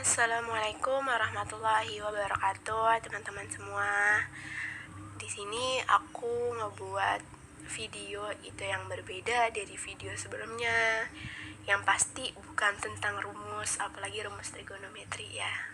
Assalamualaikum warahmatullahi wabarakatuh, teman-teman semua. Di sini aku ngebuat video itu yang berbeda dari video sebelumnya. Yang pasti bukan tentang rumus, apalagi rumus trigonometri ya.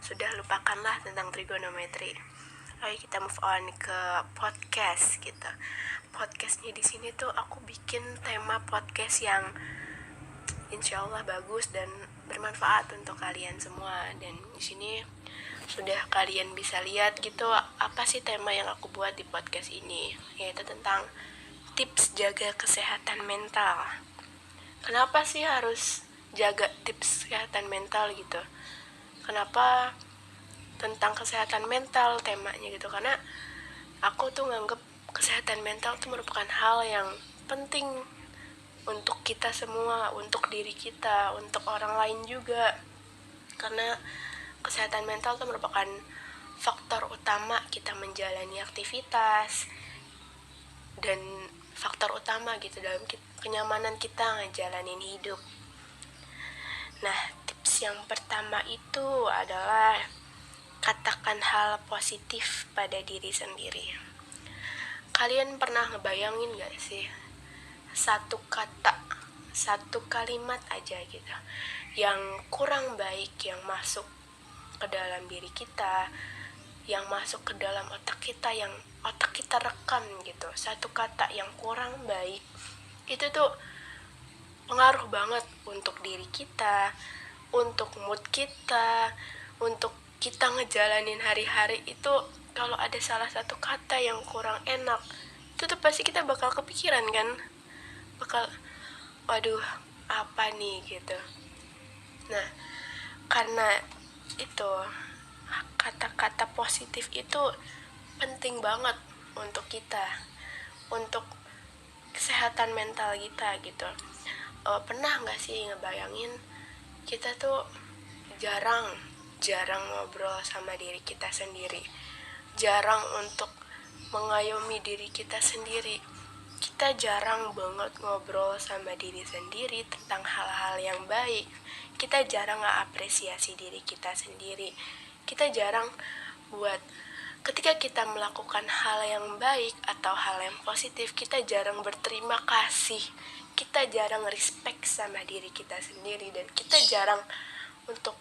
Sudah lupakanlah tentang trigonometri. Ayo kita move on ke podcast gitu. Podcastnya di sini tuh aku bikin tema podcast yang insya Allah bagus dan bermanfaat untuk kalian semua. Dan di sini sudah kalian bisa lihat gitu apa sih tema yang aku buat di podcast ini, yaitu tentang tips jaga kesehatan mental. Kenapa sih harus jaga tips kesehatan mental gitu? Kenapa tentang kesehatan mental temanya gitu? Karena aku tuh nganggep kesehatan mental tuh merupakan hal yang penting untuk kita semua, untuk diri kita, untuk orang lain juga. Karena kesehatan mental itu merupakan faktor utama kita menjalani aktivitas dan faktor utama gitu dalam kenyamanan kita ngejalanin hidup. Nah, tips yang pertama itu adalah katakan hal positif pada diri sendiri. Kalian pernah ngebayangin gak sih satu kata, satu kalimat aja gitu yang kurang baik yang masuk ke dalam diri kita, yang masuk ke dalam otak kita, yang otak kita rekam gitu, satu kata yang kurang baik itu tuh pengaruh banget untuk diri kita, untuk mood kita, untuk kita ngejalanin hari-hari itu. Kalau ada salah satu kata yang kurang enak, itu tuh pasti kita bakal kepikiran kan, bakal waduh apa nih gitu. Nah, karena itu kata-kata positif itu penting banget untuk kita, untuk kesehatan mental kita gitu. Pernah nggak sih ngebayangin kita tuh jarang ngobrol sama diri kita sendiri, jarang untuk mengayomi diri kita sendiri. Kita jarang banget ngobrol sama diri sendiri tentang hal-hal yang baik. Kita jarang ngapresiasi diri kita sendiri. Kita jarang buat ketika kita melakukan hal yang baik atau hal yang positif, kita jarang berterima kasih. Kita jarang respect sama diri kita sendiri, dan kita jarang untuk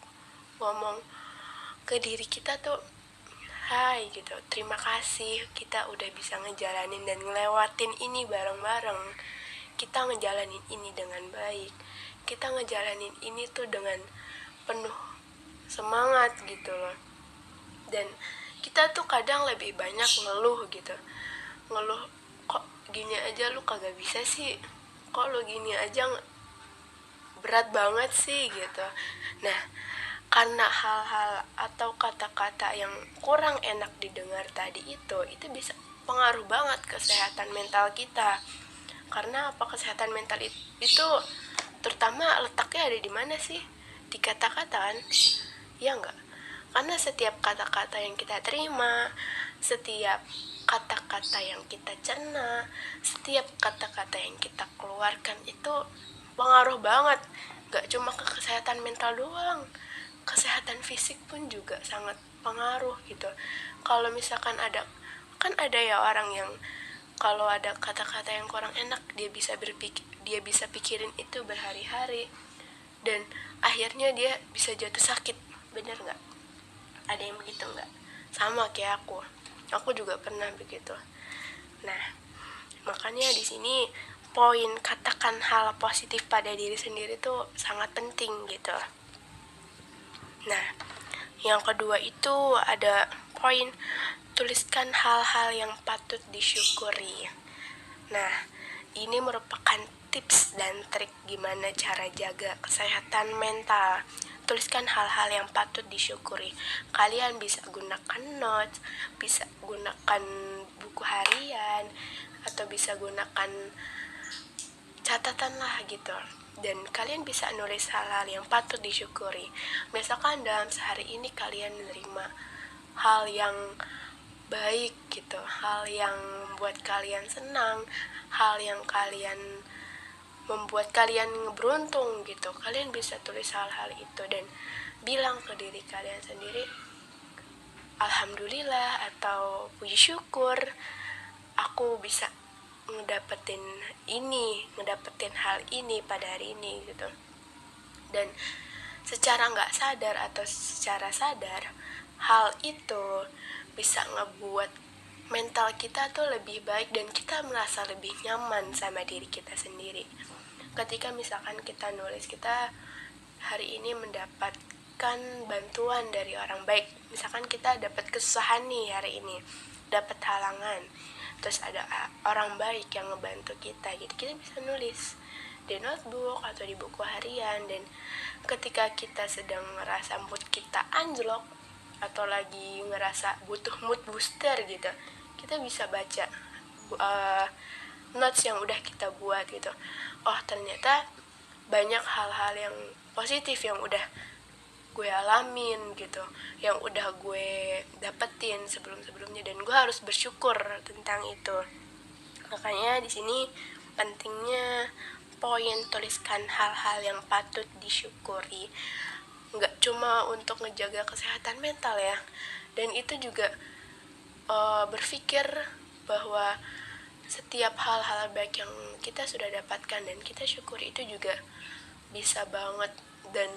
ngomong ke diri kita tuh hai gitu, terima kasih kita udah bisa ngejalanin dan ngelewatin ini bareng-bareng. Kita ngejalanin ini dengan baik, kita ngejalanin ini tuh dengan penuh semangat gitu loh. Dan kita tuh kadang lebih banyak ngeluh gitu, ngeluh kok gini aja lu kagak bisa sih, kok lu gini aja berat banget sih gitu. Nah, karena hal-hal atau kata-kata yang kurang enak didengar tadi itu bisa pengaruh banget kesehatan mental kita. Karena apa, kesehatan mental itu terutama letaknya ada di mana sih? Di kata-kata kan? Ya enggak? Karena setiap kata-kata yang kita terima, setiap kata-kata yang kita cerna, setiap kata-kata yang kita keluarkan itu pengaruh banget. Gak cuma ke kesehatan mental doang, kesehatan fisik pun juga sangat pengaruh gitu. Kalau misalkan ada ya orang yang kalau ada kata-kata yang kurang enak, dia bisa pikirin itu berhari-hari dan akhirnya dia bisa jatuh sakit. Bener nggak? Ada yang begitu nggak? Sama kayak aku juga pernah begitu. Nah, makanya di sini poin katakan hal positif pada diri sendiri tuh sangat penting gitu. Nah, yang kedua itu ada poin tuliskan hal-hal yang patut disyukuri. Nah, ini merupakan tips dan trik gimana cara jaga kesehatan mental. Tuliskan hal-hal yang patut disyukuri. Kalian bisa gunakan notes, bisa gunakan buku harian, atau bisa gunakan catatan lah gitu. Dan kalian bisa nulis hal-hal yang patut disyukuri. Misalkan dalam sehari ini kalian menerima hal yang baik gitu, hal yang membuat kalian senang, hal yang kalian membuat kalian beruntung gitu. Kalian bisa tulis hal-hal itu dan bilang ke diri kalian sendiri, alhamdulillah atau puji syukur aku bisa ngedapetin hal ini pada hari ini gitu. Dan secara nggak sadar atau secara sadar, hal itu bisa ngebuat mental kita tuh lebih baik dan kita merasa lebih nyaman sama diri kita sendiri. Ketika misalkan kita nulis, kita hari ini mendapatkan bantuan dari orang baik, misalkan kita dapat kesusahan nih hari ini, dapat halangan, terus ada orang baik yang ngebantu kita gitu, kita bisa nulis di notebook atau di buku harian. Dan ketika kita sedang ngerasa mood kita anjlok atau lagi ngerasa butuh mood booster gitu, kita bisa baca notes yang udah kita buat gitu. Oh, ternyata banyak hal-hal yang positif yang udah gue alamin gitu, yang udah gue dapetin sebelum-sebelumnya, dan gue harus bersyukur tentang itu. Makanya di sini pentingnya poin tuliskan hal-hal yang patut disyukuri. Nggak cuma untuk ngejaga kesehatan mental ya, dan itu juga berpikir bahwa setiap hal-hal baik yang kita sudah dapatkan dan kita syukuri itu juga bisa banget dan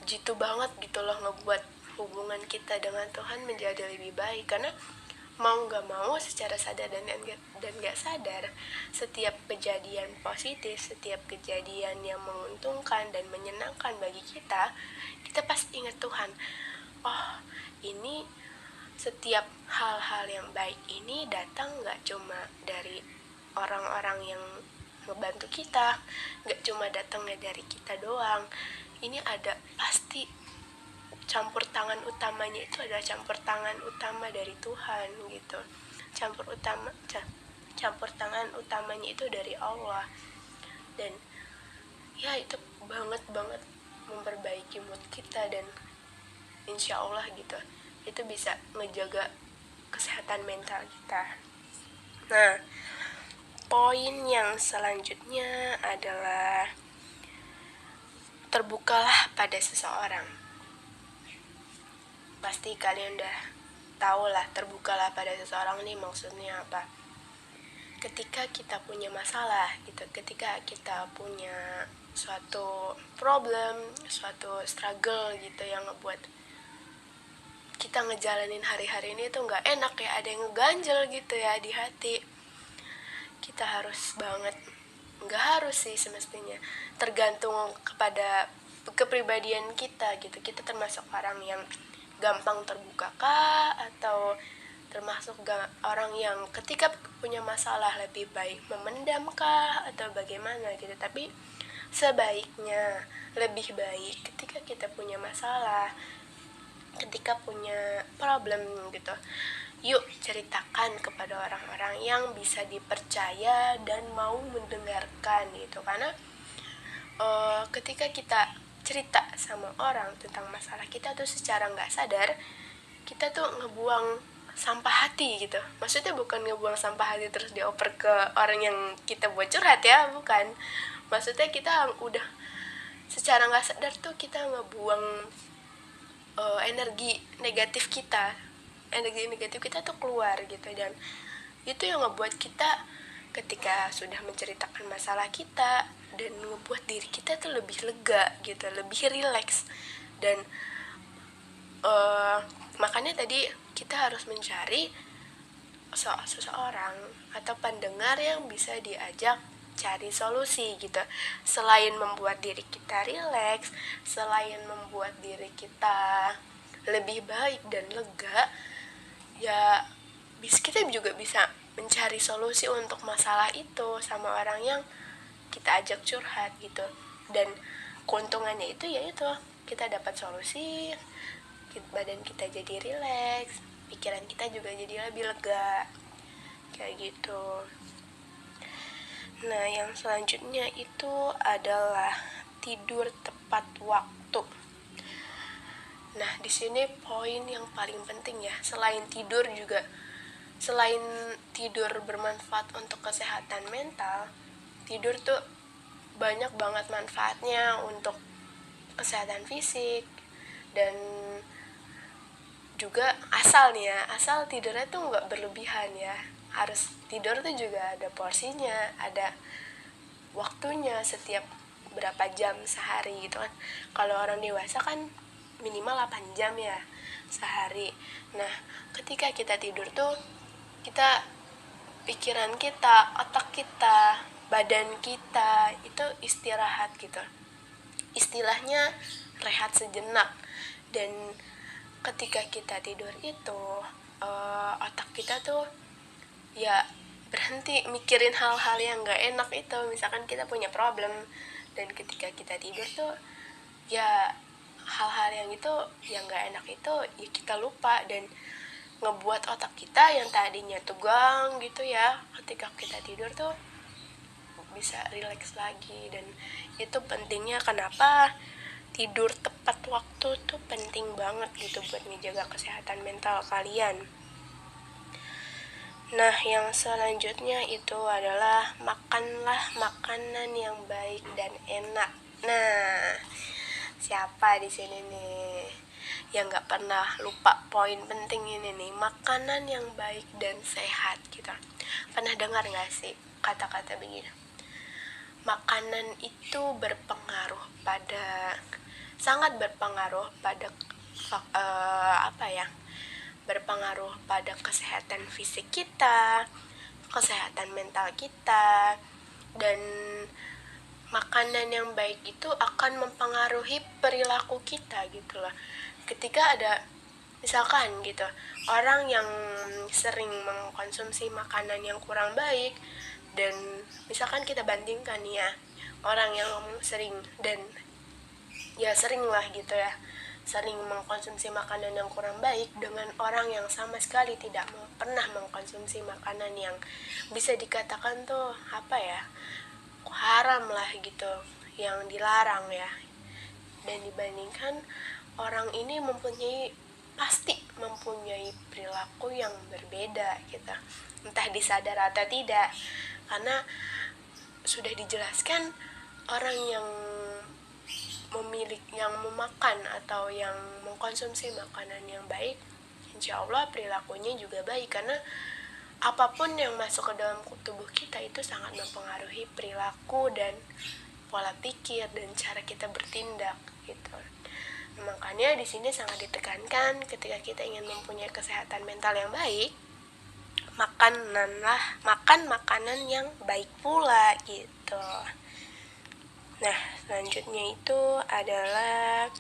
jitu banget gitu loh ngebuat hubungan kita dengan Tuhan menjadi lebih baik. Karena mau gak mau, secara sadar dan gak sadar, setiap kejadian positif, setiap kejadian yang menguntungkan dan menyenangkan bagi kita, kita pasti ingat Tuhan. Oh, ini setiap hal-hal yang baik ini datang gak cuma dari orang-orang yang ngebantu kita, gak cuma datangnya dari kita doang. Ini ada pasti campur tangan utamanya, itu adalah campur tangan utama dari Tuhan gitu. Campur tangan utamanya itu dari Allah. Dan ya itu banget memperbaiki mood kita, dan insya Allah gitu itu bisa ngejaga kesehatan mental kita. Nah, poin yang selanjutnya adalah terbukalah pada seseorang. Pasti kalian udah tahu lah, terbukalah pada seseorang ini maksudnya apa. Ketika kita punya masalah gitu, ketika kita punya suatu problem, suatu struggle gitu yang ngebuat kita ngejalanin hari-hari ini tuh gak enak ya, ada yang ngeganjel gitu ya di hati. Kita harus banget, gak harus sih semestinya, tergantung kepada kepribadian kita gitu. Kita termasuk orang yang gampang terbuka kah, atau termasuk orang yang ketika punya masalah lebih baik memendam kah, atau bagaimana gitu. Tapi sebaiknya lebih baik ketika kita punya masalah, ketika punya problem gitu, yuk ceritakan kepada orang-orang yang bisa dipercaya dan mau mendengarkan gitu. Karena ketika kita cerita sama orang tentang masalah kita tuh secara nggak sadar kita tuh ngebuang sampah hati gitu. Maksudnya bukan ngebuang sampah hati terus dioper ke orang yang kita buat curhat ya, bukan. Maksudnya kita udah secara nggak sadar tuh kita ngebuang energi negatif kita tuh keluar gitu. Dan itu yang ngebuat kita ketika sudah menceritakan masalah kita dan ngebuat diri kita tuh lebih lega gitu, lebih rileks. Dan makanya tadi kita harus mencari seseorang atau pendengar yang bisa diajak cari solusi gitu. Selain membuat diri kita rileks, selain membuat diri kita lebih baik dan lega, ya kita juga bisa mencari solusi untuk masalah itu sama orang yang kita ajak curhat gitu. Dan keuntungannya itu yaitu kita dapat solusi, badan kita jadi rileks, pikiran kita juga jadi lebih lega kayak gitu. Nah, yang selanjutnya itu adalah tidur tepat waktu. Nah, di sini poin yang paling penting ya, selain tidur bermanfaat untuk kesehatan mental, tidur tuh banyak banget manfaatnya untuk kesehatan fisik. Dan juga asal tidurnya tuh nggak berlebihan ya, harus tidur tuh juga ada porsinya, ada waktunya, setiap berapa jam sehari gitu kan. Kalau orang dewasa kan minimal 8 jam ya sehari. Nah, ketika kita tidur tuh kita, pikiran kita, otak kita, badan kita itu istirahat gitu. Istilahnya rehat sejenak. Dan ketika kita tidur itu otak kita tuh ya berhenti mikirin hal-hal yang gak enak itu. Misalkan kita punya problem, dan ketika kita tidur tuh ya hal-hal yang itu yang gak enak itu ya kita lupa, dan ngebuat otak kita yang tadinya tegang gitu ya, ketika kita tidur tuh bisa rileks lagi. Dan itu pentingnya kenapa tidur tepat waktu tuh penting banget gitu buat menjaga kesehatan mental kalian. Nah, yang selanjutnya itu adalah makanlah makanan yang baik dan enak. Nah, siapa di sini nih yang nggak pernah lupa poin penting ini nih, makanan yang baik dan sehat gitu. Pernah dengar nggak sih kata-kata begini? Makanan itu sangat berpengaruh pada berpengaruh pada kesehatan fisik kita, kesehatan mental kita. Dan makanan yang baik itu akan mempengaruhi perilaku kita gitu lah. Ketika ada misalkan gitu orang yang sering mengkonsumsi makanan yang kurang baik, dan misalkan kita bandingkan ya, orang yang sering sering mengkonsumsi makanan yang kurang baik dengan orang yang sama sekali tidak pernah mengkonsumsi makanan yang bisa dikatakan tuh haram lah gitu, yang dilarang ya. Dan dibandingkan orang ini pasti mempunyai perilaku yang berbeda gitu, entah disadar atau tidak, karena sudah dijelaskan orang yang memakan atau yang mengkonsumsi makanan yang baik, insya Allah perilakunya juga baik, karena apapun yang masuk ke dalam tubuh kita itu sangat mempengaruhi perilaku dan pola pikir dan cara kita bertindak gitu. Makanya di sini sangat ditekankan ketika kita ingin mempunyai kesehatan mental yang baik, makan makanan yang baik pula gitu. Nah, selanjutnya itu adalah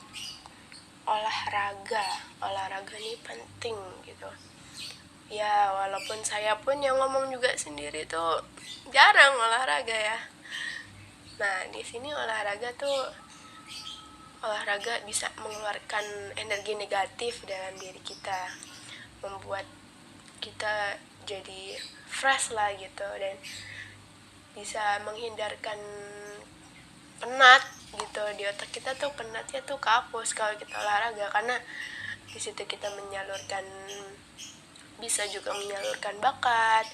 olahraga. Olahraga ini penting gitu. Ya, walaupun saya pun yang ngomong juga sendiri tuh jarang olahraga ya. Nah, di sini olahraga bisa mengeluarkan energi negatif dalam diri kita, membuat kita jadi fresh lah gitu, dan bisa menghindarkan penat gitu di otak kita tuh. Penatnya tuh kehapus kalau kita olahraga, karena di situ kita bisa juga menyalurkan bakat,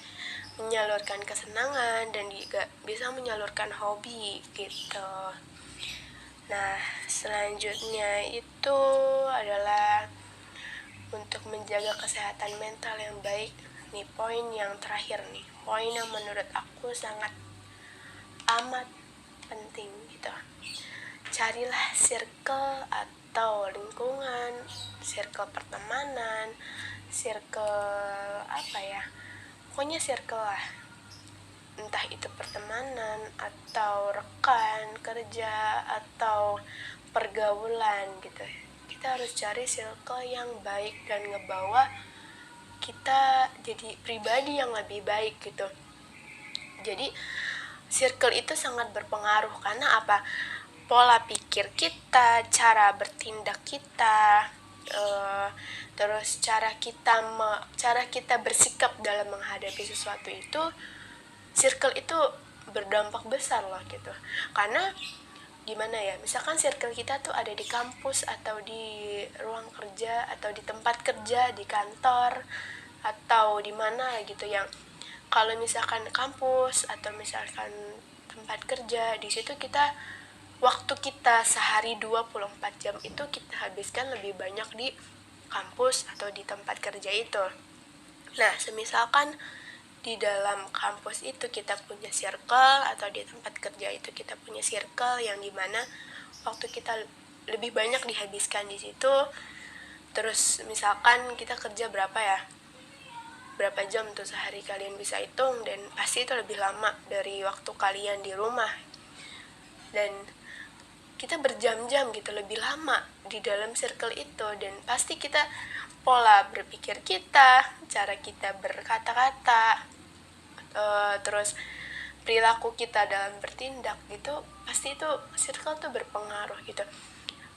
menyalurkan kesenangan, dan juga bisa menyalurkan hobi gitu. Nah, selanjutnya itu adalah untuk menjaga kesehatan mental yang baik. Nih poin yang terakhir nih, poin yang menurut aku sangat amat penting gitu. Carilah circle atau lingkungan, circle pertemanan, pokoknya circle lah, entah itu pertemanan atau rekan kerja atau pergaulan gitu. Kita harus cari circle yang baik dan ngebawa kita jadi pribadi yang lebih baik gitu. Jadi circle itu sangat berpengaruh, karena pola pikir kita, cara bertindak kita, terus cara kita bersikap dalam menghadapi sesuatu itu, circle itu berdampak besar loh gitu. Karena gimana ya, misalkan circle kita tuh ada di kampus atau di ruang kerja atau di tempat kerja, di kantor atau di mana gitu, yang kalau misalkan kampus atau misalkan tempat kerja. Di situ waktu kita sehari 24 jam itu kita habiskan lebih banyak di kampus atau di tempat kerja itu. Nah, semisalkan di dalam kampus itu kita punya circle, atau di tempat kerja itu kita punya circle yang dimana waktu kita lebih banyak dihabiskan di situ. Terus misalkan kita kerja berapa jam tuh sehari, kalian bisa hitung, dan pasti itu lebih lama dari waktu kalian di rumah. Dan kita berjam-jam gitu, lebih lama di dalam circle itu, dan pasti kita pola berpikir kita, cara kita berkata-kata, terus perilaku kita dalam bertindak gitu, pasti itu circle tuh berpengaruh gitu.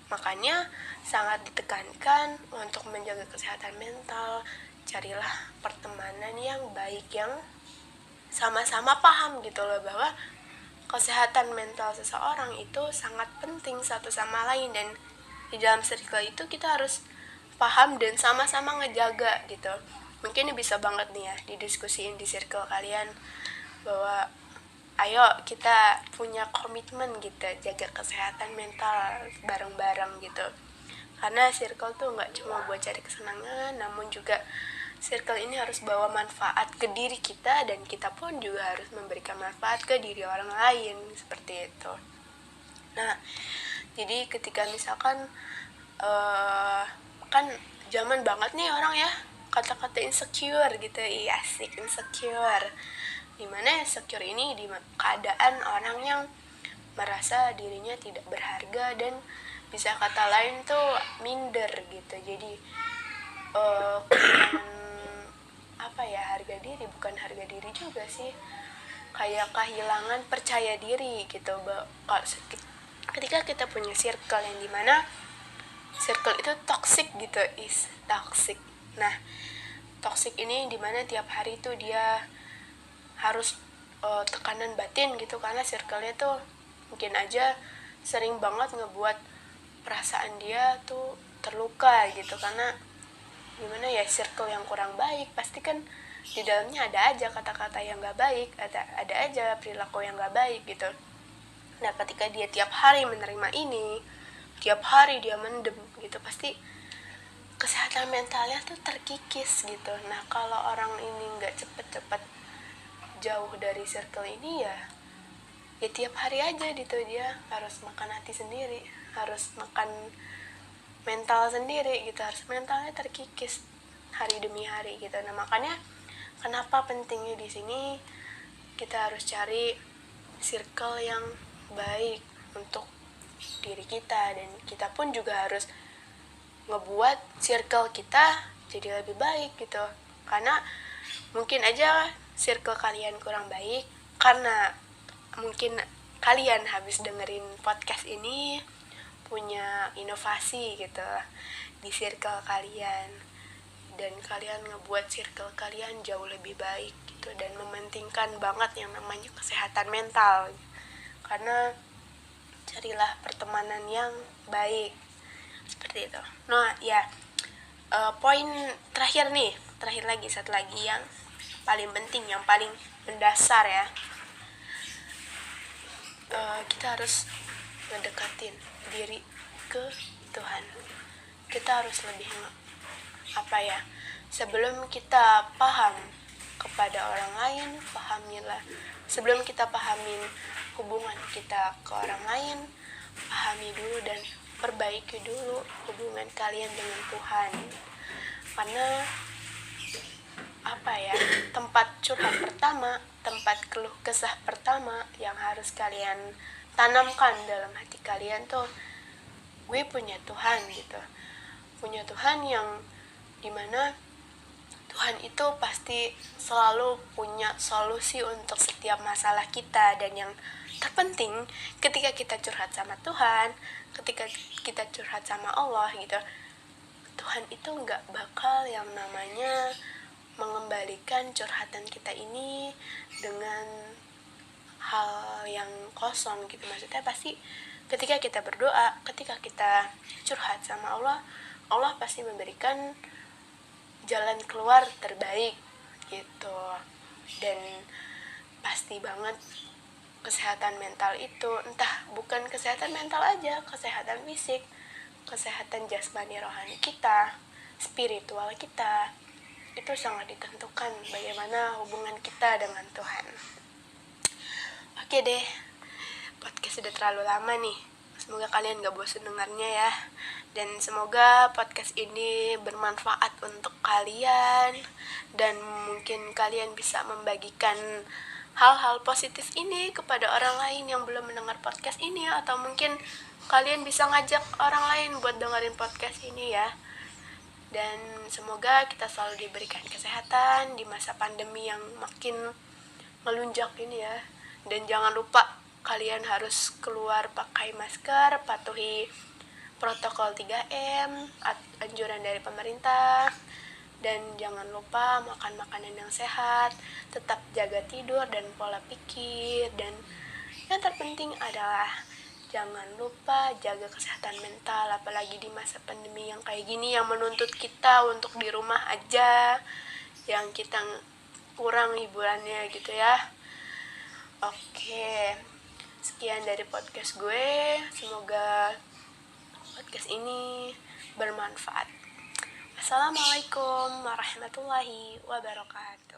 Makanya sangat ditekankan untuk menjaga kesehatan mental. Carilah pertemanan yang baik, yang sama-sama paham gitu loh bahwa kesehatan mental seseorang itu sangat penting satu sama lain, dan di dalam circle itu kita harus paham dan sama-sama ngejaga gitu. Mungkin bisa banget nih ya didiskusiin di circle kalian bahwa ayo kita punya komitmen gitu, jaga kesehatan mental bareng-bareng gitu. Karena circle tuh nggak cuma buat cari kesenangan, namun juga circle ini harus bawa manfaat ke diri kita, dan kita pun juga harus memberikan manfaat ke diri orang lain, seperti itu. Nah, jadi ketika misalkan kan zaman banget nih orang ya kata-kata insecure gitu, iya asik insecure. Dimana insecure ini di keadaan orang yang merasa dirinya tidak berharga, dan bisa kata lain tuh minder gitu. Jadi kehilangan harga diri, bukan harga diri juga sih, kayak kehilangan percaya diri gitu. Ketika kita punya circle yang dimana circle itu toxic gitu, is toxic. Nah, toxic ini dimana tiap hari tuh dia harus tekanan batin gitu, karena circle-nya tuh mungkin aja sering banget ngebuat perasaan dia tuh terluka gitu. Karena gimana ya, circle yang kurang baik pasti kan di dalamnya ada aja kata-kata yang gak baik, ada aja perilaku yang gak baik gitu. Nah, ketika dia tiap hari menerima ini, tiap hari dia mendem gitu, pasti kesehatan mentalnya tuh terkikis gitu. Nah, kalau orang ini gak cepet-cepet jauh dari circle ini ya tiap hari aja gitu, dia harus makan hati sendiri, harus makan mental sendiri gitu, harus mentalnya terkikis hari demi hari gitu. Nah, makanya kenapa pentingnya di sini kita harus cari circle yang baik untuk diri kita, dan kita pun juga harus ngebuat circle kita jadi lebih baik gitu. Karena mungkin aja circle kalian kurang baik karena mungkin kalian habis dengerin podcast ini punya inovasi gitu di circle kalian, dan kalian ngebuat circle kalian jauh lebih baik gitu, dan mementingkan banget yang namanya kesehatan mental. Karena carilah pertemanan yang baik, seperti itu. Nah ya, poin terakhir lagi satu lagi yang paling penting, yang paling mendasar ya, kita harus ngedekatin diri ke Tuhan. Kita harus lebih sebelum kita paham kepada orang lain, sebelum kita pahamin hubungan kita ke orang lain, pahami dulu dan perbaiki dulu hubungan kalian dengan Tuhan. Karena tempat curhat pertama, tempat keluh kesah pertama yang harus kalian tanamkan dalam hati kalian tuh, gue punya Tuhan gitu, punya Tuhan yang dimana Tuhan itu pasti selalu punya solusi untuk setiap masalah kita. Dan yang terpenting, ketika kita curhat sama Tuhan, ketika kita curhat sama Allah gitu, Tuhan itu gak bakal yang namanya mengembalikan curhatan kita ini dengan hal yang kosong gitu. Maksudnya pasti ketika kita berdoa, ketika kita curhat sama Allah, Allah pasti memberikan jalan keluar terbaik gitu. Dan pasti banget kesehatan mental itu entah bukan kesehatan mental aja, kesehatan fisik, kesehatan jasmani rohani kita, spiritual kita, itu sangat ditentukan bagaimana hubungan kita dengan Tuhan. Oke deh, podcast sudah terlalu lama nih. Semoga kalian gak bosan dengarnya ya. Dan semoga podcast ini bermanfaat untuk kalian. Dan mungkin kalian bisa membagikan hal-hal positif ini kepada orang lain yang belum mendengar podcast ini. Atau mungkin kalian bisa ngajak orang lain buat dengerin podcast ini ya. Dan semoga kita selalu diberikan kesehatan di masa pandemi yang makin melunjak ini ya. Dan jangan lupa kalian harus keluar pakai masker, patuhi protokol 3M, anjuran dari pemerintah, dan jangan lupa makan makanan yang sehat, tetap jaga tidur dan pola pikir, dan yang terpenting adalah jangan lupa jaga kesehatan mental, apalagi di masa pandemi yang kayak gini yang menuntut kita untuk di rumah aja, yang kita kurang hiburannya gitu ya. Oke, sekian dari podcast gue. Semoga podcast ini bermanfaat. Assalamualaikum warahmatullahi wabarakatuh.